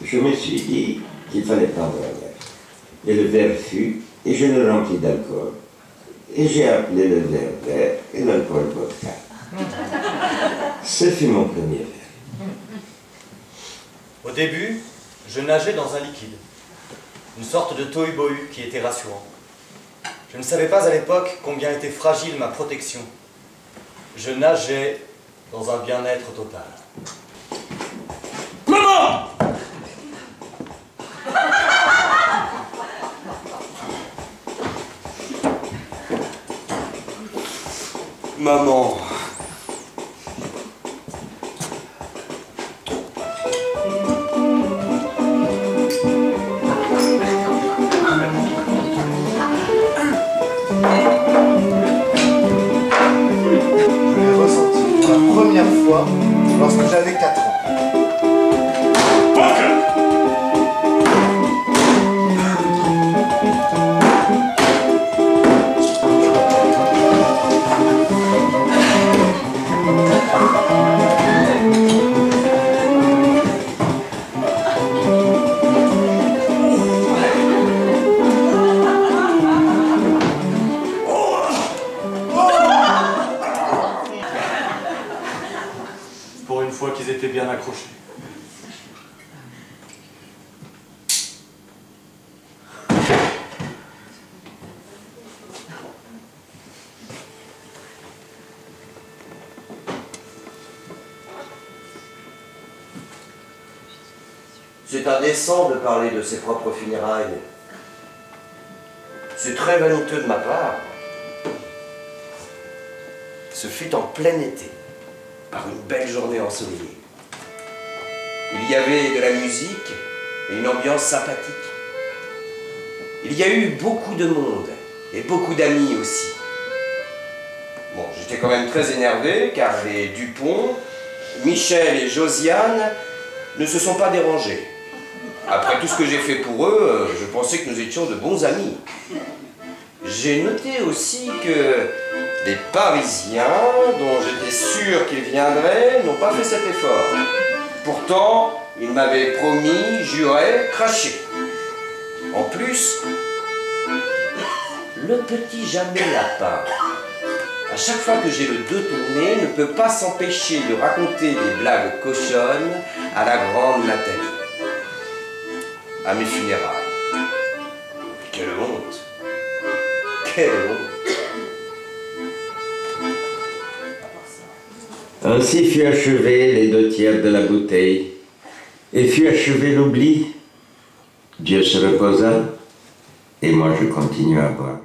je me suis dit qu'il fallait prendre un verre. Et le verre fut, et je le remplis d'alcool. Et j'ai appelé le verre vert et l'alcool vodka. Ce fut mon premier verre. Au début, je nageais dans un liquide, une sorte de tohu-bohu qui était rassurant. Je ne savais pas à l'époque combien était fragile ma protection. Je nageais dans un bien-être total. Maman! Maman. Je l'ai ressenti pour la première fois lorsque j'avais 4 ans. Pour une fois qu'ils étaient bien accrochés. C'est indécent de parler de ses propres funérailles. C'est très vaniteux de ma part. Ce fut en plein été, par une belle journée ensoleillée. Il y avait de la musique et une ambiance sympathique. Il y a eu beaucoup de monde et beaucoup d'amis aussi. Bon, j'étais quand même très énervé car les Dupont, Michel et Josiane ne se sont pas dérangés. Après tout ce que j'ai fait pour eux, je pensais que nous étions de bons amis. J'ai noté aussi que les Parisiens, dont j'étais sûr qu'ils viendraient, n'ont pas fait cet effort. Pourtant, ils m'avaient promis, juré, craché. En plus, le petit Jamais Lapin, à chaque fois que j'ai le dos tourné, ne peut pas s'empêcher de raconter des blagues cochonnes à la grande Nathalie. À mes funérailles. Quelle honte! Quelle honte! Ainsi fut achevé les 2 tiers de la bouteille, et fut achevé l'oubli. Dieu se reposa, et moi je continue à boire.